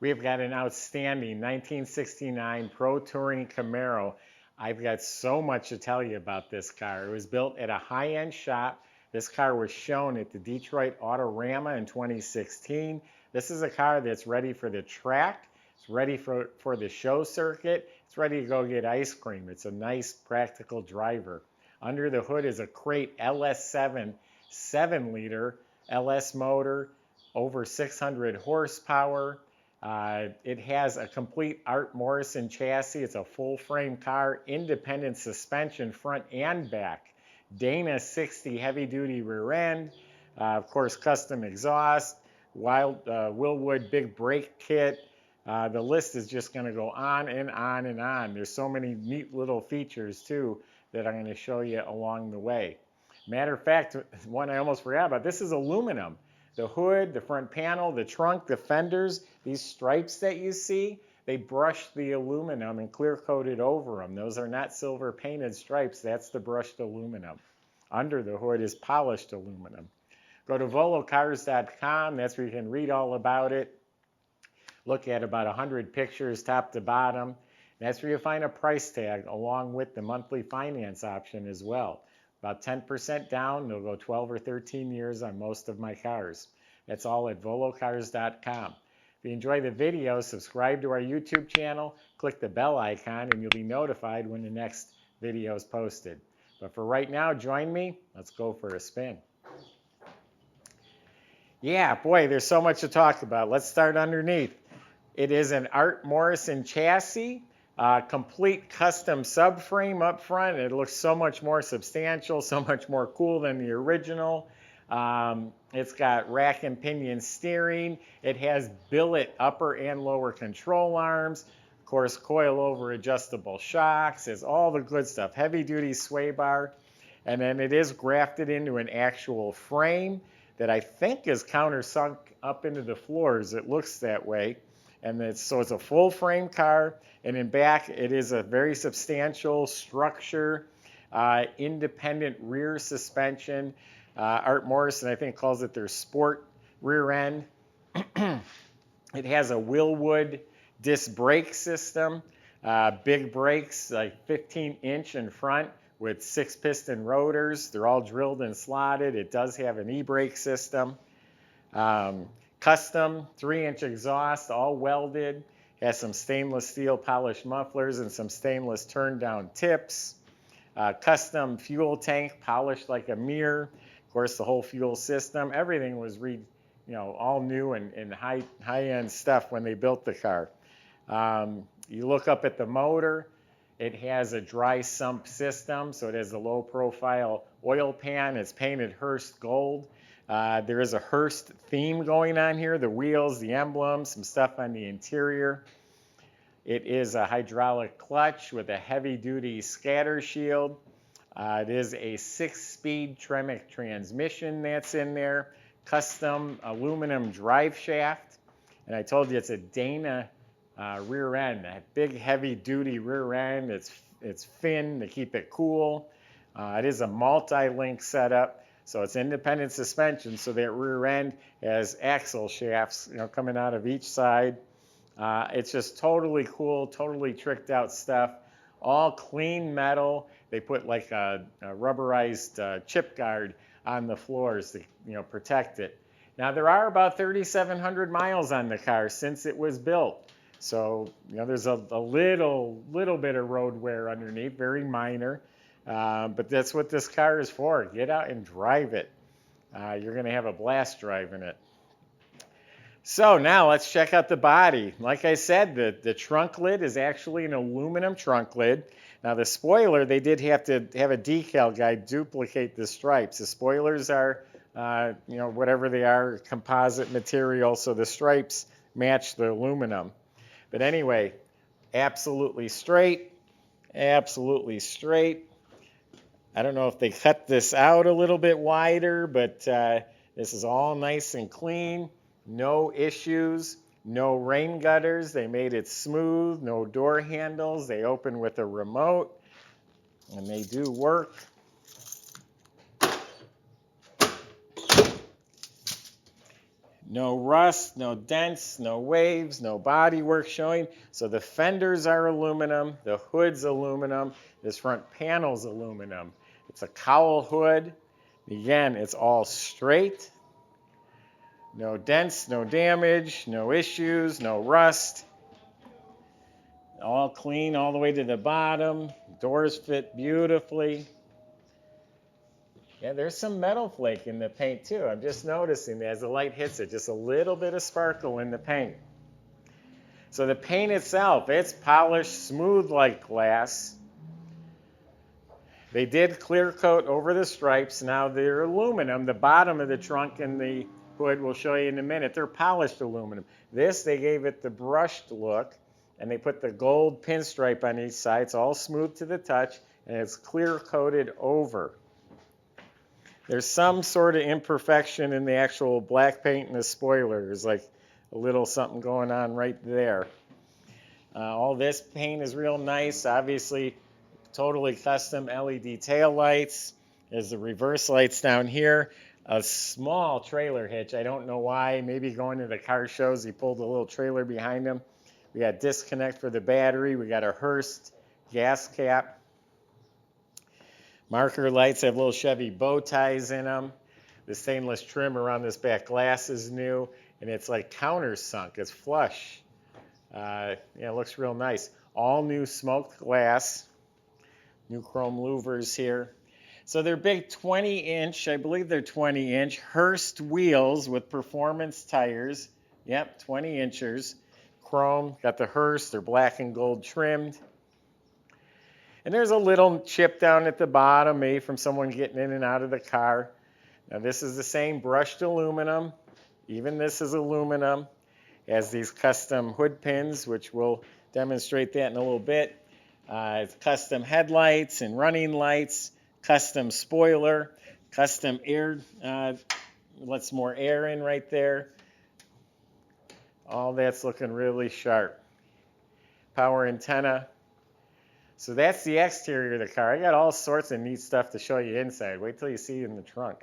We've got an outstanding 1969 Pro Touring Camaro. I've got so much to tell you about this car. It was built at a high-end shop. This car was shown at the Detroit Autorama in 2016. This is a car that's ready for the track. It's ready for the show circuit. It's ready to go get ice cream. It's a nice, practical driver. Under the hood is a crate LS7 7-liter LS motor, over 600 horsepower. It has a complete Art Morrison chassis. It's a full frame car, independent suspension front and back. Dana 60 heavy duty rear end, of course custom exhaust, Willwood big brake kit. The list is just going to go on and on and on. There's so many neat little features too that I'm going to show you along the way. Matter of fact, one I almost forgot about, this is aluminum. The hood, the front panel, the trunk, the fenders, these stripes that you see, they brushed the aluminum and clear coated over them. Those are not silver painted stripes, that's the brushed aluminum. Under the hood is polished aluminum. Go to volocars.com, that's where you can read all about it. Look at about 100 pictures top to bottom. That's where you find a price tag along with the monthly finance option as well. About 10% down, they'll go 12 or 13 years on most of my cars. That's all at volocars.com. If you enjoy the video, subscribe to our YouTube channel, click the bell icon, and you'll be notified when the next video is posted. But for right now, join me. Let's go for a spin. Yeah, boy, there's so much to talk about. Let's start underneath. It is an Art Morrison chassis. Complete custom subframe up front. It looks so much more substantial, so much more cool than the original. It's got rack and pinion steering. It has billet upper and lower control arms. Of course, coil-over adjustable shocks. It's all the good stuff. Heavy-duty sway bar. And then it is grafted into an actual frame that I think is countersunk up into the floors. It looks that way. And so it's a full frame car, and in back it is a very substantial structure, independent rear suspension. Art Morrison, I think, calls it their sport rear end. It has a Willwood disc brake system, big brakes, like 15-inch in front with 6-piston rotors. They're all drilled and slotted. It does have an e-brake system. Custom 3-inch exhaust, all welded. Has some stainless steel polished mufflers and some stainless turn-down tips. Custom fuel tank, polished like a mirror. Of course, the whole fuel system, everything was all new and high-end stuff when they built the car. You look up at the motor. It has a dry sump system, so it has a low-profile oil pan. It's painted Hearst gold. There is a Hearst theme going on here, the wheels, the emblems, some stuff on the interior. It is a hydraulic clutch with a heavy-duty scatter shield. It is a 6-speed Tremec transmission that's in there, custom aluminum drive shaft, and I told you it's a Dana rear end, a big heavy-duty rear end. It's thin to keep it cool. It is a multi-link setup. So it's independent suspension, so that rear end has axle shafts, coming out of each side. It's just totally cool, totally tricked out stuff. All clean metal. They put like a rubberized chip guard on the floors to protect it. Now there are about 3,700 miles on the car since it was built. So there's a little bit of road wear underneath, very minor. But that's what this car is for. Get out and drive it. You're going to have a blast driving it. So now let's check out the body. Like I said, the trunk lid is actually an aluminum trunk lid. Now the spoiler, they did have to have a decal guy duplicate the stripes. The spoilers are, whatever they are, composite material, so the stripes match the aluminum. But anyway, absolutely straight, absolutely straight. I don't know if they cut this out a little bit wider, but this is all nice and clean. No issues, no rain gutters. They made it smooth, no door handles. They open with a remote, and they do work. No rust, no dents, no waves, no bodywork showing. So the fenders are aluminum, the hood's aluminum, this front panel's aluminum. It's a cowl hood. Again, it's all straight. No dents, no damage, no issues, no rust. All clean all the way to the bottom. Doors fit beautifully. Yeah, there's some metal flake in the paint too. I'm just noticing that as the light hits it, just a little bit of sparkle in the paint. So the paint itself, it's polished, smooth like glass. They did clear coat over the stripes. Now they're aluminum. The bottom of the trunk and the hood, we'll show you in a minute, they're polished aluminum. This, they gave it the brushed look, and they put the gold pinstripe on each side. It's all smooth to the touch, and it's clear coated over. There's some sort of imperfection in the actual black paint in the spoiler. There's like a little something going on right there. All this paint is real nice. Obviously, totally custom LED tail lights. There's the reverse lights down here. A small trailer hitch. I don't know why. Maybe going to the car shows, he pulled a little trailer behind him. We got disconnect for the battery. We got a Hearst gas cap. Marker lights have little Chevy bow ties in them. The stainless trim around this back glass is new, and it's like countersunk. It's flush. Yeah, it looks real nice. All new smoked glass. New chrome louvers here. So they're big 20-inch, I believe they're 20-inch, Hearst wheels with performance tires. Yep, 20-inchers. Chrome, got the Hearst. They're black and gold trimmed. And there's a little chip down at the bottom, maybe from someone getting in and out of the car. Now this is the same brushed aluminum. Even this is aluminum. It has these custom hood pins, which we'll demonstrate that in a little bit. It's custom headlights and running lights, custom spoiler, custom air, lets more air in right there. All that's looking really sharp. Power antenna. So that's the exterior of the car. I got all sorts of neat stuff to show you inside. Wait till you see it in the trunk.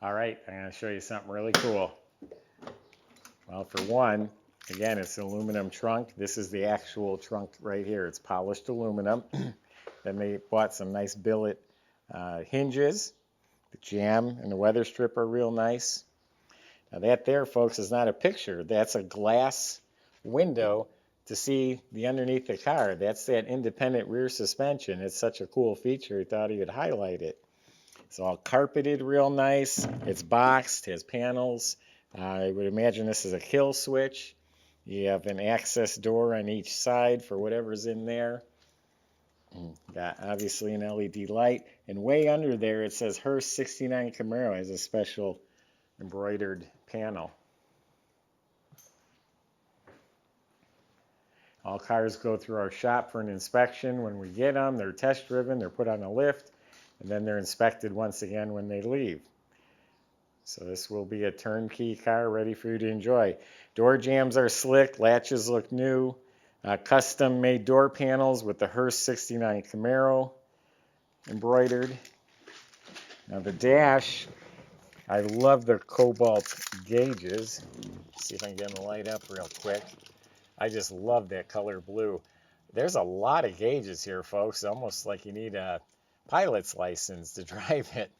All right, I'm going to show you something really cool. Well, for one, again, it's an aluminum trunk. This is the actual trunk right here. It's polished aluminum. Then they bought some nice billet hinges. The jamb and the weather strip are real nice. Now that there, folks, is not a picture. That's a glass window to see the underneath the car. That's that independent rear suspension. It's such a cool feature, he thought he would highlight it. It's all carpeted real nice. It's boxed, has panels. I would imagine this is a kill switch. You have an access door on each side for whatever's in there. Got obviously an LED light. And way under there it says Hearst 69 Camaro has a special embroidered panel. All cars go through our shop for an inspection when we get them. They're test driven, they're put on a lift, and then they're inspected once again when they leave. So this will be a turnkey car ready for you to enjoy. Door jambs are slick, latches look new, custom made door panels with the Hearst 69 Camaro embroidered. Now the dash, I love the cobalt gauges. Let's see if I can get them to light up real quick. I just love that color blue. There's a lot of gauges here, folks. Almost like you need a pilot's license to drive it.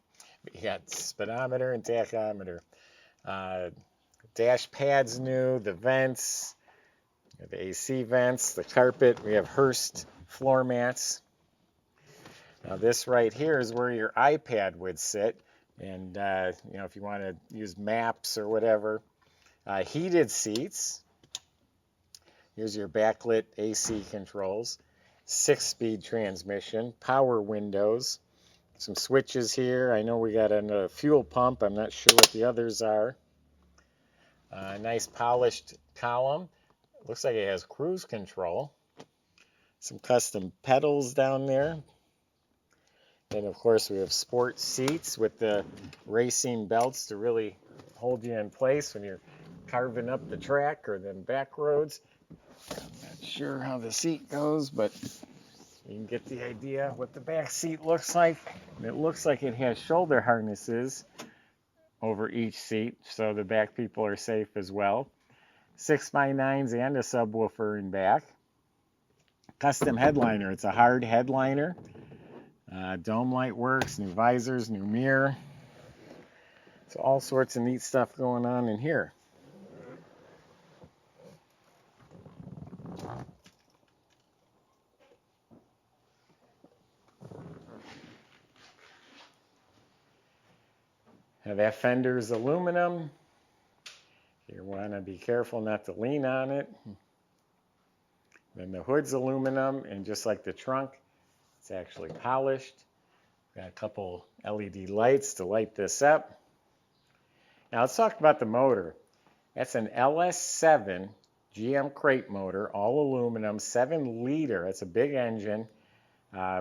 You got speedometer and tachometer. Dash pads new, the vents, the AC vents, the carpet. We have Hearst floor mats. Now this right here is where your iPad would sit. And you know, if you want to use maps or whatever. Heated seats. Here's your backlit AC controls, 6-speed transmission, power windows, some switches here. I know we got a fuel pump. I'm not sure what the others are. Nice polished column. Looks like it has cruise control. Some custom pedals down there. And of course we have sport seats with the racing belts to really hold you in place when you're carving up the track or then back roads. I'm not sure how the seat goes, but you can get the idea what the back seat looks like. And it looks like it has shoulder harnesses over each seat, so the back people are safe as well. 6x9s and a subwoofer in back. Custom headliner. It's a hard headliner. Dome light works, new visors, new mirror. So all sorts of neat stuff going on in here. Now that fender is aluminum. You want to be careful not to lean on it. Then the hood's aluminum, and just like the trunk, it's actually polished. Got a couple LED lights to light this up. Now let's talk about the motor. That's an LS7 GM crate motor, all aluminum, 7-liter. That's a big engine,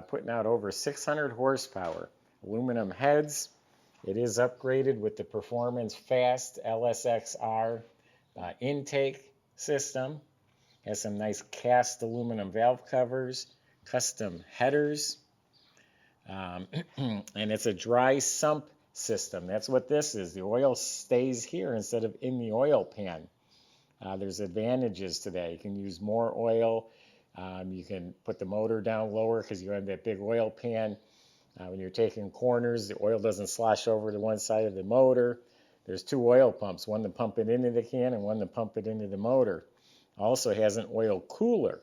putting out over 600 horsepower. Aluminum heads. It is upgraded with the Performance Fast LSXR intake system. Has some nice cast aluminum valve covers, custom headers, and it's a dry sump system. That's what this is. The oil stays here instead of in the oil pan. There's advantages to that. You can use more oil. You can put the motor down lower because you have that big oil pan. When you're taking corners, the oil doesn't slosh over to one side of the motor. There's 2 oil pumps, one to pump it into the can and one to pump it into the motor. Also has an oil cooler,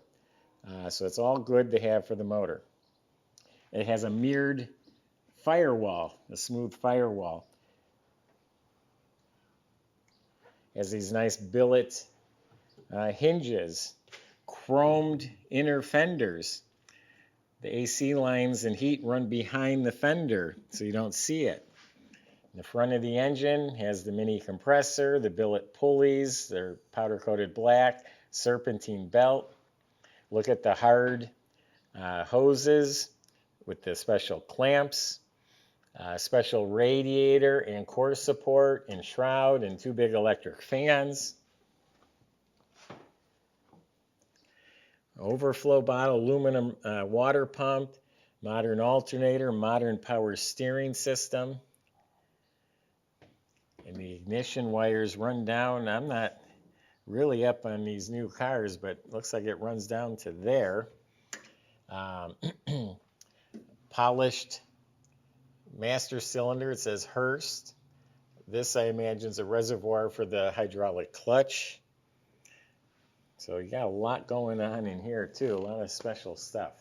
so it's all good to have for the motor. It has a mirrored firewall, a smooth firewall. It has these nice billet hinges, chromed inner fenders. The AC lines and heat run behind the fender, so you don't see it. The front of the engine has the mini compressor, the billet pulleys, they're powder-coated black, serpentine belt. Look at the hard hoses with the special clamps, special radiator and core support and shroud and 2 big electric fans. Overflow bottle, aluminum water pump, modern alternator, modern power steering system. And the ignition wires run down. I'm not really up on these new cars, but looks like it runs down to there. Polished master cylinder. It says Hurst. This, I imagine, is a reservoir for the hydraulic clutch. So you got a lot going on in here too, a lot of special stuff.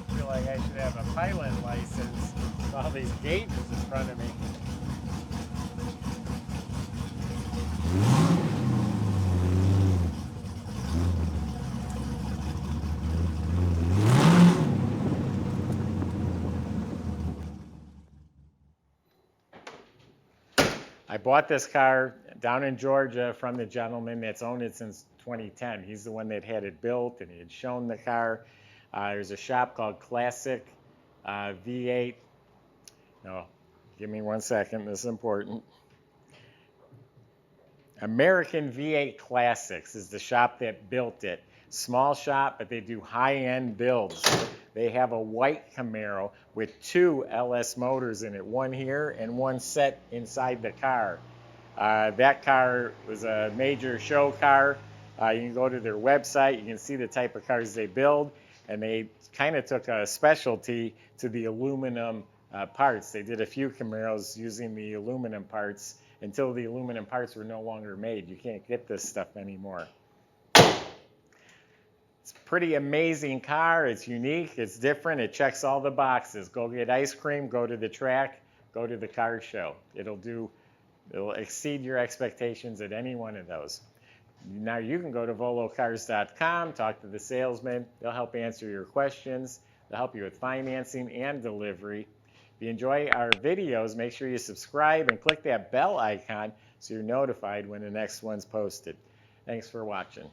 I feel like I should have a pilot license with all these gauges in front of me. I bought this car down in Georgia from the gentleman that's owned it since 2010. He's the one that had it built, and he had shown the car. There's a shop called Classic V8. No, give me 1 second. This is important. American V8 Classics is the shop that built it. Small shop, but they do high-end builds. They have a white Camaro with 2 LS motors in it, one here and one set inside the car. That car was a major show car. You can go to their website, you can see the type of cars they build, and they kind of took a specialty to the aluminum parts. They did a few Camaros using the aluminum parts until the aluminum parts were no longer made. You can't get this stuff anymore. It's a pretty amazing car. It's unique. It's different. It checks all the boxes. Go get ice cream. Go to the track. Go to the car show. It'll exceed your expectations at any one of those. Now you can go to volocars.com, talk to the salesman. They'll help answer your questions. They'll help you with financing and delivery. If you enjoy our videos, make sure you subscribe and click that bell icon so you're notified when the next one's posted. Thanks for watching.